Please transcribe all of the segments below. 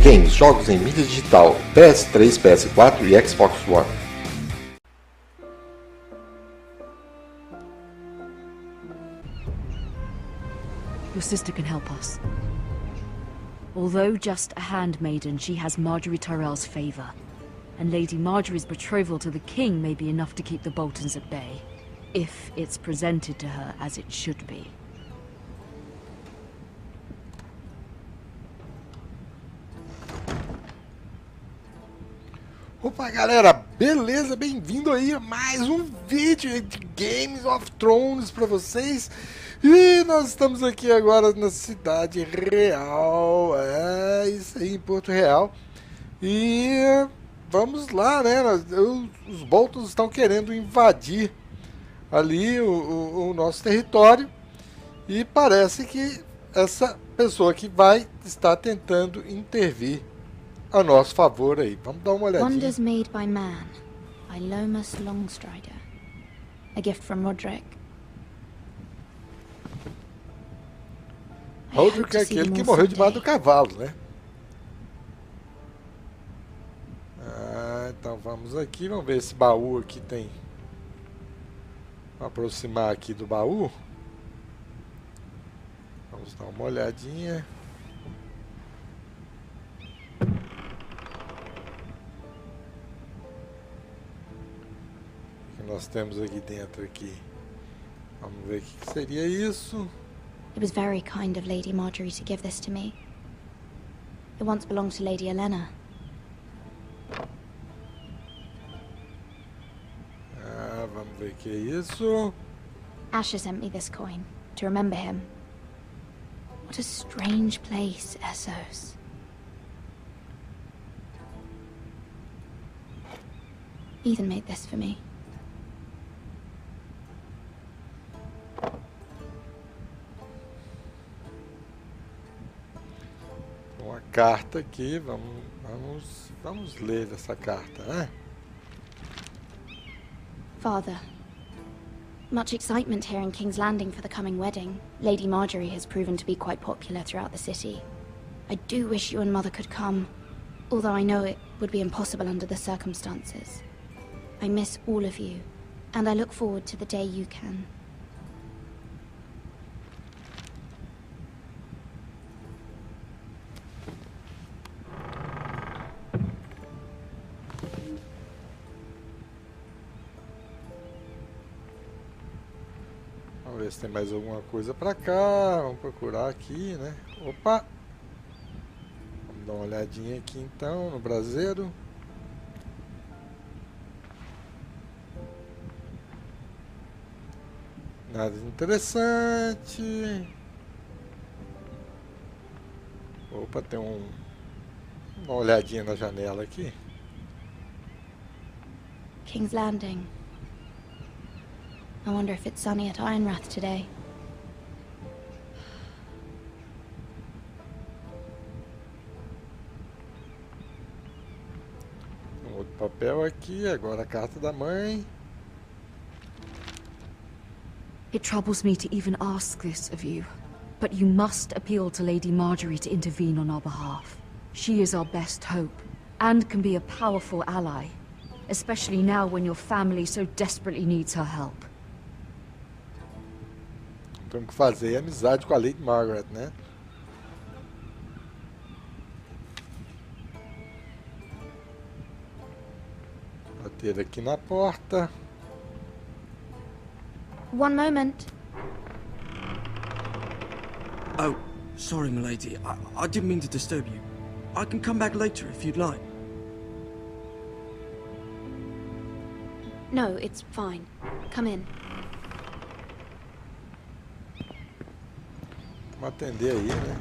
Games, jogos em mídia digital, PS3, PS4 e Xbox One. Your sister can help us. Although just a handmaiden, she has Marjorie Tyrell's favor. And Lady Marjorie's betrothal to the king may be enough to keep the Boltons at bay. If it's presented to her as it should be. Opa galera, beleza? Bem-vindo aí a mais um vídeo de Games of Thrones pra vocês. E nós estamos aqui agora na cidade real, isso aí, em Porto Real. E vamos lá, né? Os Boltons estão querendo invadir ali o nosso território. E parece que essa pessoa que vai estar tentando intervir a nosso favor aí. Vamos dar uma olhadinha. Wonders made by man, by Lomas Longstrider. A gift from Roderick. Roderick é aquele que morreu debaixo do cavalo, né? Então vamos aqui, vamos ver esse baú aqui tem. Vamos aproximar aqui do baú. Vamos dar uma olhadinha. O que nós temos aqui dentro aqui? Vamos ver o que seria isso. It was very kind of Lady Marjorie to give this to me. It once belonged to Lady Helena. Vamos ver o que é isso. Asher sent me this coin to remember him. What a strange place, Essos. Ethan made this for me. Uma carta aqui, vamos ler essa carta, né? Father, much excitement here in King's Landing for the coming wedding. Lady Marjorie has proven to be quite popular throughout the city. I do wish you and Mother could come, although I know it would be impossible under the circumstances. I miss all of you, and I look forward to the day you can. Vamos ver se tem mais alguma coisa pra cá. Vamos procurar aqui, né? Opa! Vamos dar uma olhadinha aqui então no braseiro. Nada de interessante. Opa, tem uma olhadinha na janela aqui. King's Landing. I wonder if it's sunny at Ironrath today. Um outro papel aqui, agora a carta da mãe. It troubles me to even ask this of you, but you must appeal to Lady Marjorie to intervene on our behalf. She is our best hope, and can be a powerful ally, especially now when your family so desperately needs her help. Temos que fazer amizade com a Lady Margaret, né? Bater aqui na porta. One moment. Oh, sorry, milady. I didn't mean to disturb you. I can come back later if you'd like. No, it's fine. Come in. Vamos atender aí, né?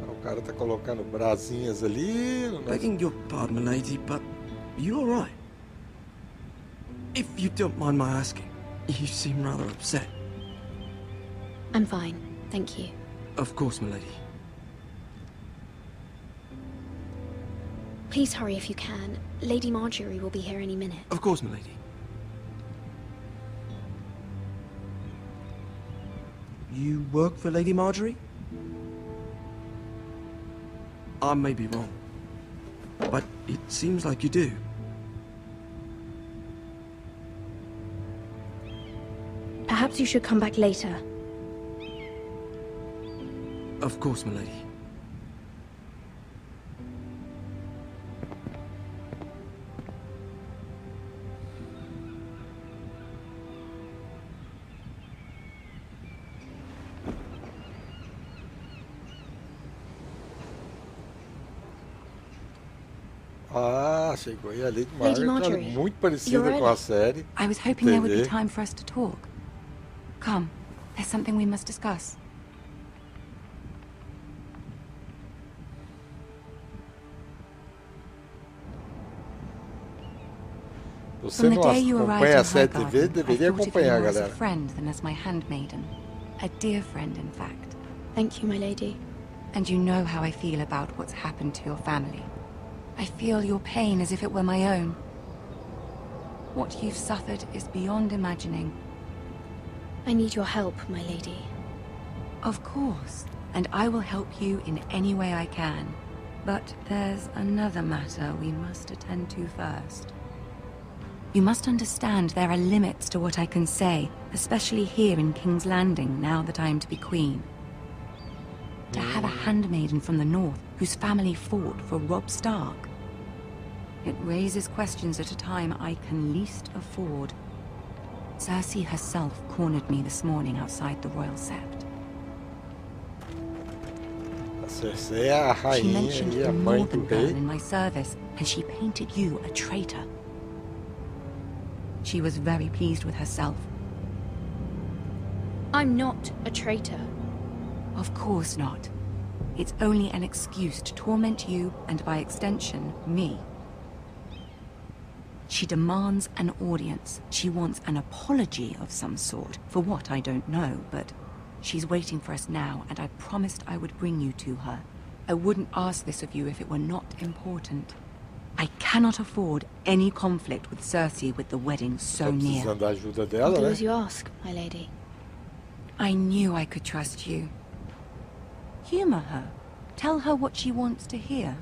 O cara tá colocando brasinhas ali. Begging your pardon, milady, but you alright? If you don't mind my asking, you seem rather upset. I'm fine, thank you. Of course, milady. Please hurry if you can. Lady Marjorie will be here any minute. Of course, milady. You work for Lady Marjorie? I may be wrong, but it seems like you do. Perhaps you should come back later. Of course, my lady. Ah, chegou aí a Lady Lady Margaret, Marjorie, ela é muito parecida you're com a ready. série. I was hoping there would be TV. time for us to talk. Come, there's something we must discuss. Você From the não day you arrived acompanha a in série TV, Highgarden, I deveria thought of you acompanhar, more as a galera. friend than as my handmaiden. A dear friend, in fact. Thank you, my lady. And you know how I feel about what's happened to your family. I feel your pain as if it were my own. What you've suffered is beyond imagining. I need your help, my lady. Of course, and I will help you in any way I can. But there's another matter we must attend to first. You must understand there are limits to what I can say, especially here in King's Landing, now that I am to be queen. To have a handmaiden from the north whose family fought for Robb Stark. It raises questions at a time I can least afford. Cersei herself cornered me this morning outside the Royal Sept. A Cersei é a She rainha mentioned e the a mãe do northern girl rei. in my service, and she painted you a traitor. She was very pleased with herself. I'm not a traitor. Of course not. It's only an excuse to torment you, and by extension, me. She demands an audience. She wants an apology of some sort. For what, I don't know, but she's waiting for us now, and I promised I would bring you to her. I wouldn't ask this of you if it were not important. I cannot afford any conflict with Cersei with the wedding so Tô near. precisando da ajuda I'll dela, do né? as you ask, my lady. I knew I could trust you. Humor her. Tell her what she wants to hear.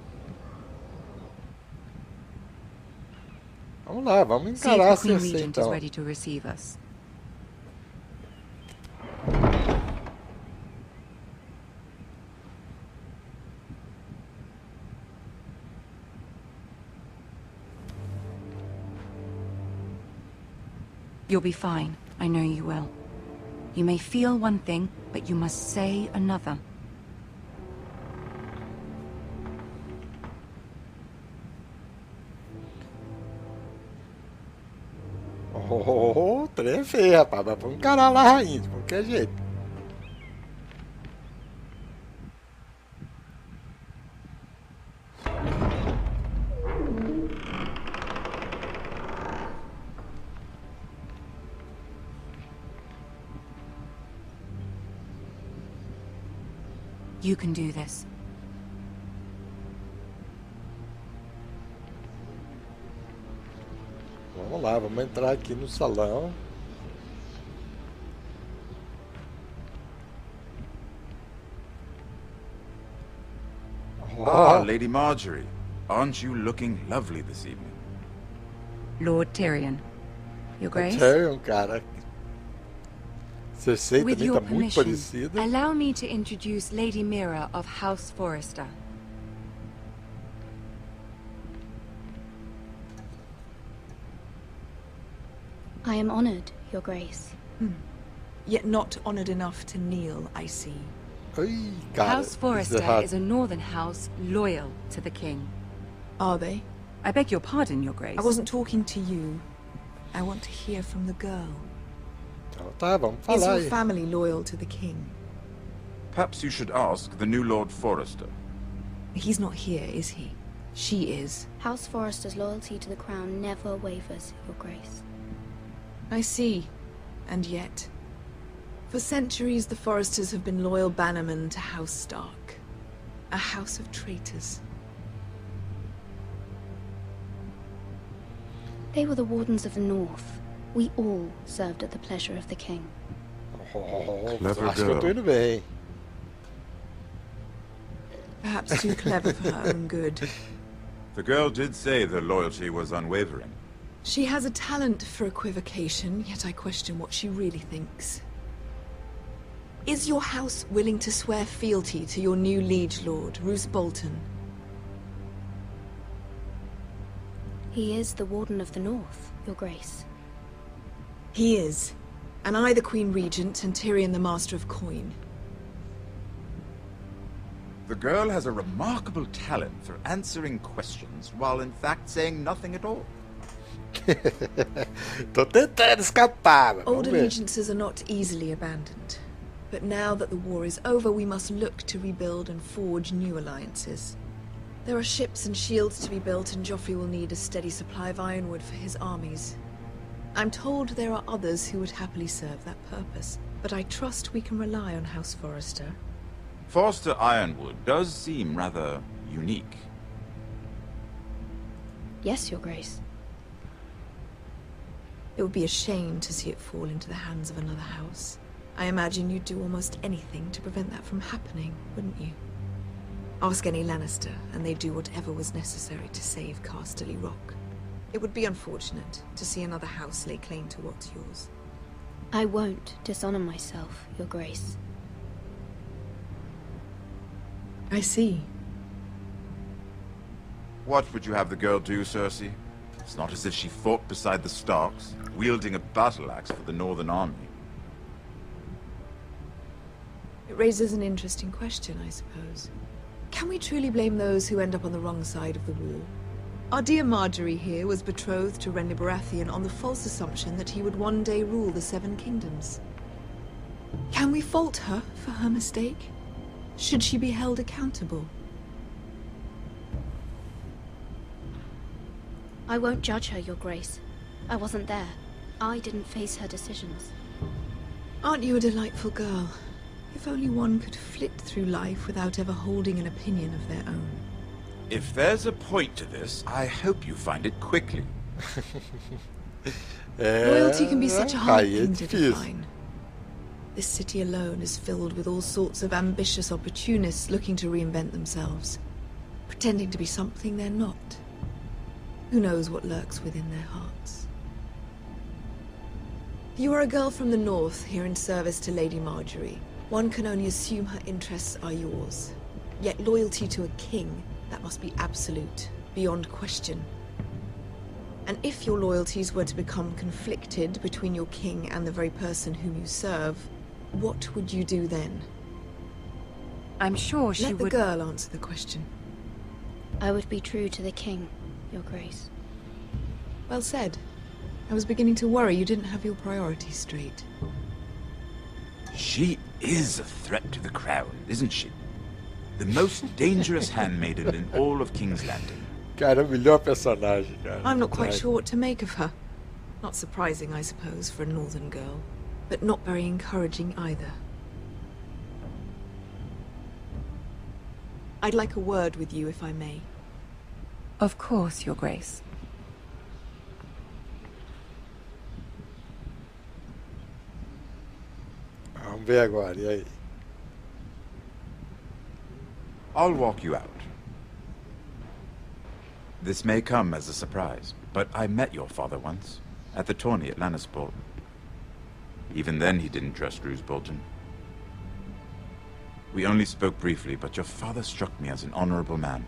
Vamos lá, vamos See if encarar a the Queen Cersei Regent is então. ready to receive us. You'll be fine. I know you will. You may feel one thing, but you must say another. Oh, trem feio, rapaz. Mas vamos encarar lá a rainha, de qualquer jeito. You can do this. Vamos lá, vamos entrar aqui no salão. Ah, Lady Marjorie. Aren't you looking lovely this evening? Lord Tyrion. Your Grace? Tyrion, cara. Cersei With também your tá muito permission, parecida. allow me to introduce Lady Mira of House Forrester. I am honored, your grace. Yet not honored enough to kneel, I see. Ai, cara. House Forrester isso is a northern house loyal to the king. Are they? I beg your pardon, Your Grace. I wasn't talking to you. I want to hear from the girl. Então tá, vamos Is falar your aí. family loyal to the king? Perhaps you should ask the new Lord Forrester. He's not here, is he? She is. House Forrester's loyalty to the crown never wavers, your grace. I see. And yet... For centuries, the Forresters have been loyal bannermen to House Stark. A house of traitors. They were the wardens of the north. We all served at the pleasure of the king. Oh, Clever acho que eu tô girl. indo bem. Perhaps too clever for her own good. The girl did say their loyalty was unwavering. She has a talent for equivocation, yet I question what she really thinks. Is your house willing to swear fealty to your new liege lord, Roose Bolton? He is the Warden of the North, Your Grace. He is. And I the Queen Regent, and Tyrion the Master of Coin. The girl has a remarkable talent for answering questions while in fact saying nothing at all. Tô tentando escapar, mas Old vamos ver. allegiances are not easily abandoned. But now that the war is over, we must look to rebuild and forge new alliances. There are ships and shields to be built, and Joffrey will need a steady supply of ironwood for his armies. I'm told there are others who would happily serve that purpose, but I trust we can rely on House Forrester. Forster Ironwood does seem rather unique. Yes, Your Grace. It would be a shame to see it fall into the hands of another house. I imagine you'd do almost anything to prevent that from happening, wouldn't you? Ask any Lannister, and they'd do whatever was necessary to save Casterly Rock. It would be unfortunate to see another house lay claim to what's yours. I won't dishonor myself, Your Grace. I see. What would you have the girl do, Cersei? It's not as if she fought beside the Starks, wielding a battle axe for the Northern Army. It raises an interesting question, I suppose. Can we truly blame those who end up on the wrong side of the war? Our dear Marjorie here was betrothed to Renly Baratheon on the false assumption that he would one day rule the Seven Kingdoms. Can we fault her for her mistake? Should she be held accountable? I won't judge her, Your Grace. I wasn't there. I didn't face her decisions. Aren't you a delightful girl? If only one could flit through life without ever holding an opinion of their own. If there's a point to this, I hope you find it quickly. Loyalty can be such a hard aí é thing to difícil. define. This city alone is filled with all sorts of ambitious opportunists looking to reinvent themselves, pretending to be something they're not. Who knows what lurks within their hearts? You are a girl from the north, here in service to Lady Marjorie. One can only assume her interests are yours. Yet loyalty to a king, that must be absolute, beyond question. And if your loyalties were to become conflicted between your king and the very person whom you serve, what would you do then? I'm sure she Let the would... girl answer the question. I would be true to the king, Your Grace. Well said. I was beginning to worry you didn't have your priorities straight. She is a threat to the crown, isn't she? The most dangerous handmaiden in all of King's Landing. Cara, o melhor personagem, cara. I'm not quite Ai. sure what to make of her. Not surprising, I suppose, for a northern girl, but not very encouraging either. I'd like a word with you, if I may. Of course, Your Grace. Vamos ver agora, e aí? I'll walk you out. This may come as a surprise, but I met your father once, at the tourney at Lannisport. Even then he didn't trust Roose Bolton. We only spoke briefly, but your father struck me as an honorable man.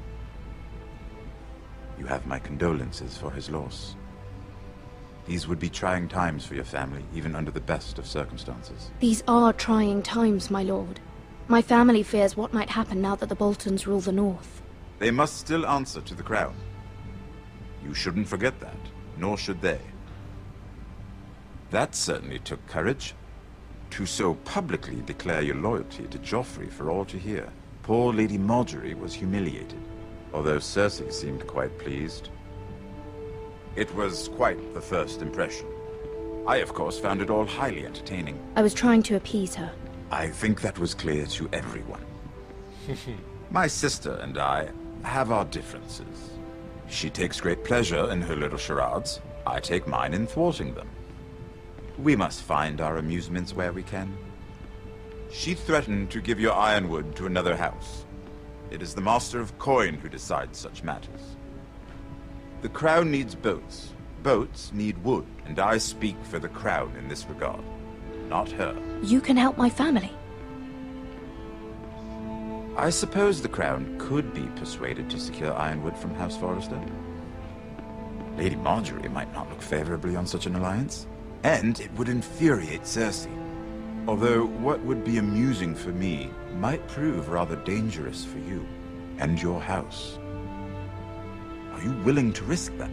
You have my condolences for his loss. These would be trying times for your family, even under the best of circumstances. These are trying times, my lord. My family fears what might happen now that the Boltons rule the North. They must still answer to the crown. You shouldn't forget that, nor should they. That certainly took courage. To so publicly declare your loyalty to Joffrey for all to hear. Poor Lady Marjorie was humiliated, although Cersei seemed quite pleased. It was quite the first impression. I, of course, found it all highly entertaining. I was trying to appease her. I think that was clear to everyone. My sister and I have our differences. She takes great pleasure in her little charades. I take mine in thwarting them. We must find our amusements where we can. She threatened to give your ironwood to another house. It is the Master of Coin who decides such matters. The crown needs boats. Boats need wood, and I speak for the crown in this regard, not her. You can help my family. I suppose the crown could be persuaded to secure ironwood from House Forrester. Lady Marjorie might not look favorably on such an alliance, and it would infuriate Cersei. Although what would be amusing for me might prove rather dangerous for you and your house. Are you willing to risk that?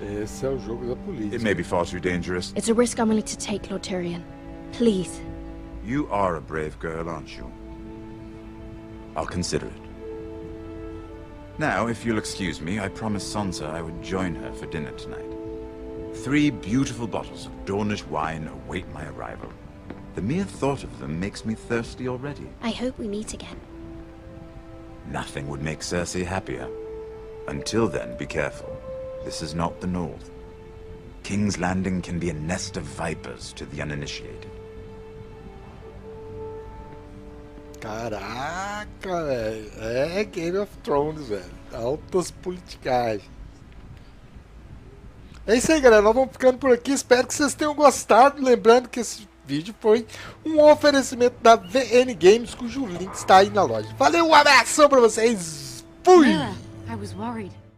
Esse é o jogo da política. It may be far too dangerous. It's a risk I'm willing to take, Lord Tyrion. Please. You are a brave girl, aren't you? I'll consider it. Now, if you'll excuse me, I promised Sansa I would join her for dinner tonight. 3 beautiful bottles of Dornish wine await my arrival. The mere thought of them makes me thirsty already. I hope we meet again. Nothing would make Cersei happier. Until then, be careful. This is not the North. King's Landing can be a nest of vipers to the uninitiated. Caraca, velho. É Game of Thrones, velho. Altas politicagens. É isso aí, galera. Nós vamos ficando por aqui. Espero que vocês tenham gostado. Lembrando que esse vídeo foi um oferecimento da VN Games, cujo link está aí na loja. Valeu, um abração pra vocês. Fui! I was worried.